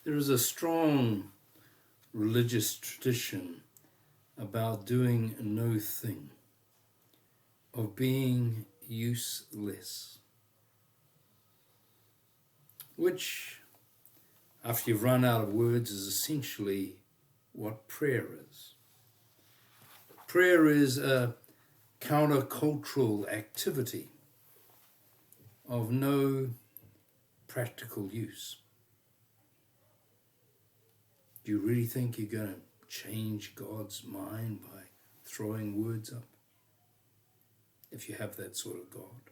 There is a strong religious tradition about doing no thing, of being useless, which, after you've run out of words, is essentially what prayer is. Prayer is a countercultural activity of no practical use. Do you really think you're going to change God's mind by throwing words up? If you have that sort of God.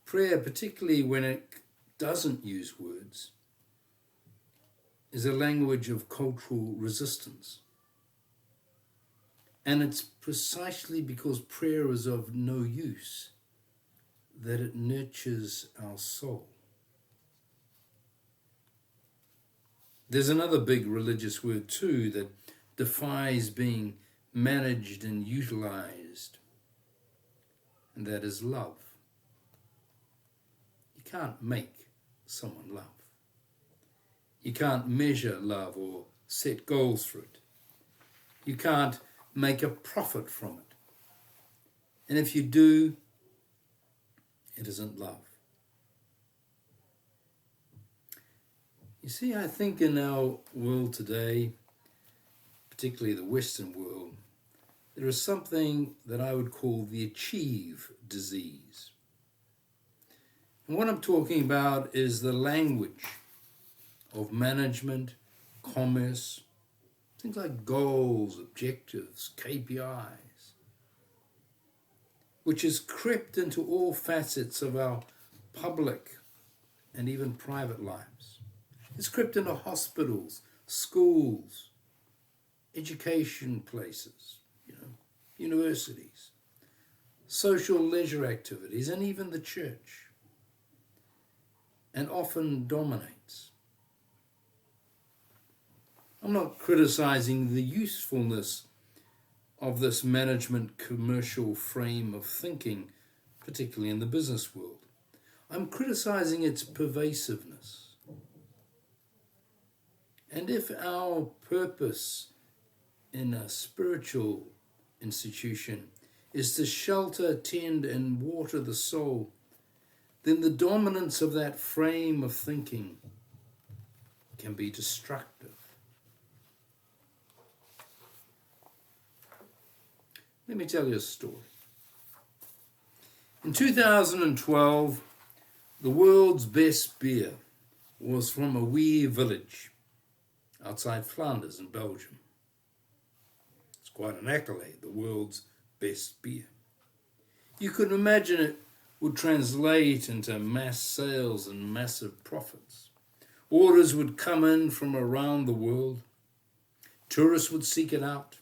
Prayer, particularly when it doesn't use words, is a language of cultural resistance. And it's precisely because prayer is of no use that it nurtures our soul. There's another big religious word too that defies being managed and utilized, and that is love. You can't make someone love. You can't measure love or set goals for it. You can't make a profit from it. And if you do, it isn't love. You see, I think in our world today, particularly the Western world, there is something that I would call the achieve disease. And what I'm talking about is the language of management, commerce, things like goals, objectives, KPIs, which has crept into all facets of our public and even private lives. It's crept into hospitals, schools, education places, universities, social leisure activities, and even the church, and often dominates. I'm not criticizing the usefulness of this management commercial frame of thinking, particularly in the business world. I'm criticizing its pervasiveness. And if our purpose in a spiritual institution is to shelter, tend, and water the soul, then the dominance of that frame of thinking can be destructive. Let me tell you a story. In 2012, the world's best beer was from a wee village outside Flanders in Belgium. It's quite an accolade, the world's best beer. You could imagine it would translate into mass sales and massive profits. Orders would come in from around the world. Tourists would seek it out.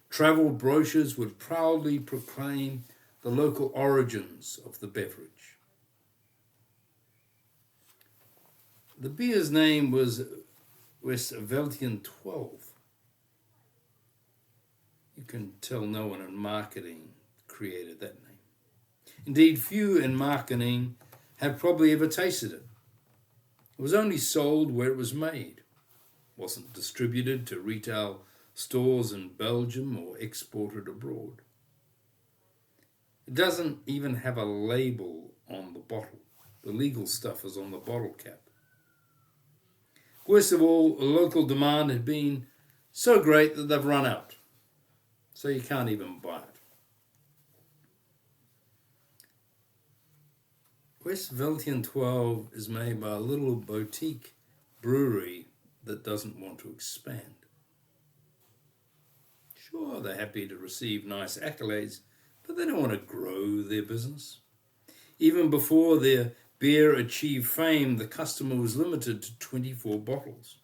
Travel brochures would proudly proclaim the local origins of the beverage. The beer's name was Westveltian 12. You can tell no one in marketing created that name. Indeed, few in marketing have probably ever tasted it. It was only sold where it was made. It wasn't distributed to retail stores in Belgium or exported abroad. It doesn't even have a label on the bottle. The legal stuff is on the bottle cap. Worst of all, the local demand had been so great that they've run out. So you can't even buy it. Westveltian 12 is made by a little boutique brewery that doesn't want to expand. Sure, they're happy to receive nice accolades, but they don't want to grow their business. Even before their beer achieved fame, the customer was limited to 24 bottles.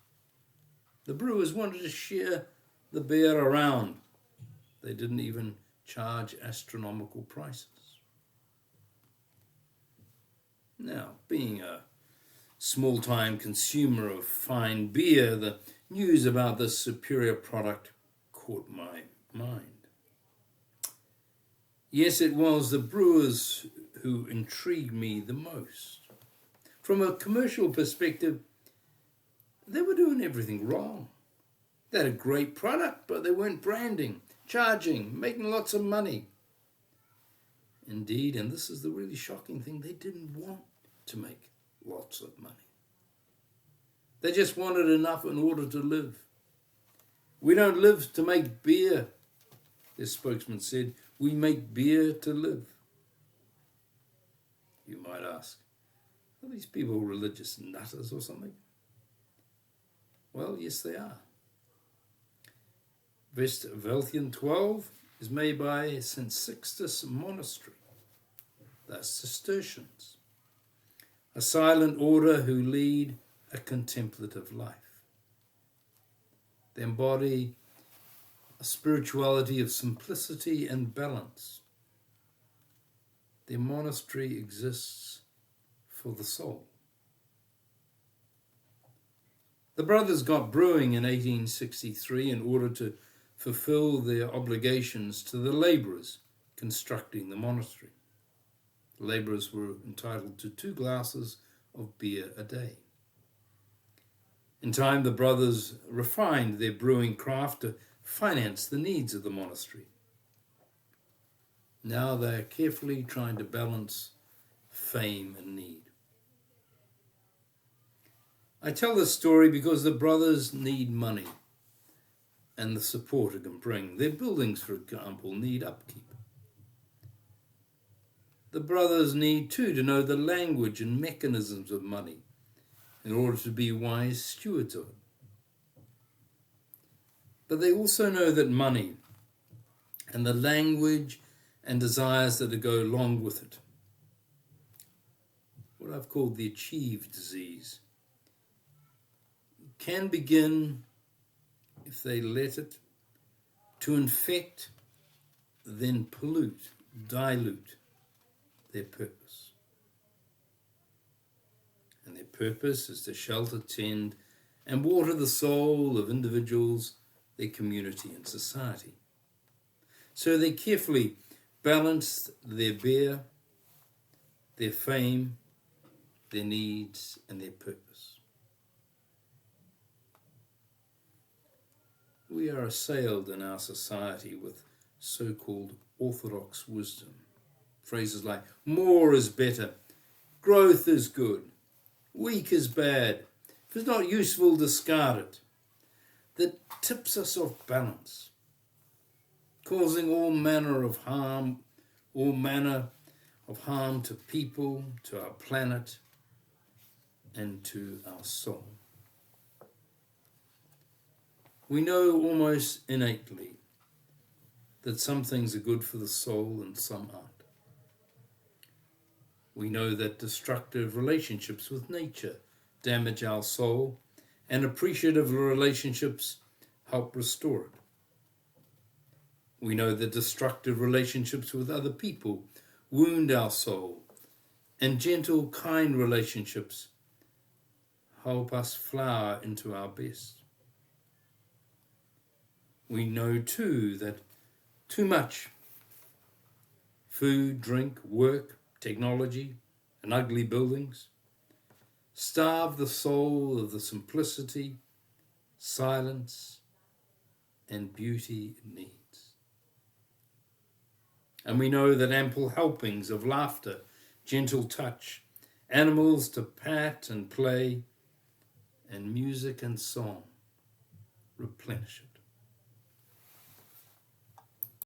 The brewers wanted to share the beer around. They didn't even charge astronomical prices. Now, being a small-time consumer of fine beer, the news about this superior product caught my mind. Yes, it was the brewers who intrigued me the most. From a commercial perspective, they were doing everything wrong. They had a great product, but they weren't branding, charging, making lots of money. Indeed, and this is the really shocking thing, they didn't want to make lots of money. They just wanted enough in order to live. We don't live to make beer, their spokesman said. We make beer to live. You might ask, are these people religious nutters or something? Well, yes, they are. Westvelthian 12 is made by St. Sixtus Monastery. They're Cistercians, a silent order who lead a contemplative life. They embody a spirituality of simplicity and balance. Their monastery exists for the soul. The brothers got brewing in 1863 in order to fulfill their obligations to the labourers constructing the monastery. The labourers were entitled to 2 glasses of beer a day. In time, the brothers refined their brewing craft to finance the needs of the monastery. Now they are carefully trying to balance fame and need. I tell this story because the brothers need money and the support it can bring. Their buildings, for example, need upkeep. The brothers need too to know the language and mechanisms of money in order to be wise stewards of it. But they also know that money and the language and desires that go along with it, what I've called the achieved disease, can begin, if they let it, to infect, then pollute, dilute their purpose. And their purpose is to shelter, tend, and water the soul of individuals, their community, and society. So they carefully balance their beer, their fame, their needs, and their purpose. We are assailed in our society with so-called orthodox wisdom. Phrases like, more is better, growth is good, weak is bad, if it's not useful, discard it. That tips us off balance, causing all manner of harm to people, to our planet, and to our soul. We know almost innately that some things are good for the soul and some aren't. We know that destructive relationships with nature damage our soul, and appreciative relationships help restore it. We know that destructive relationships with other people wound our soul, and gentle, kind relationships help us flower into our best. We know too that too much food, drink, work, technology, and ugly buildings starve the soul of the simplicity, silence, and beauty it needs. And we know that ample helpings of laughter, gentle touch, animals to pat and play, and music and song replenish it.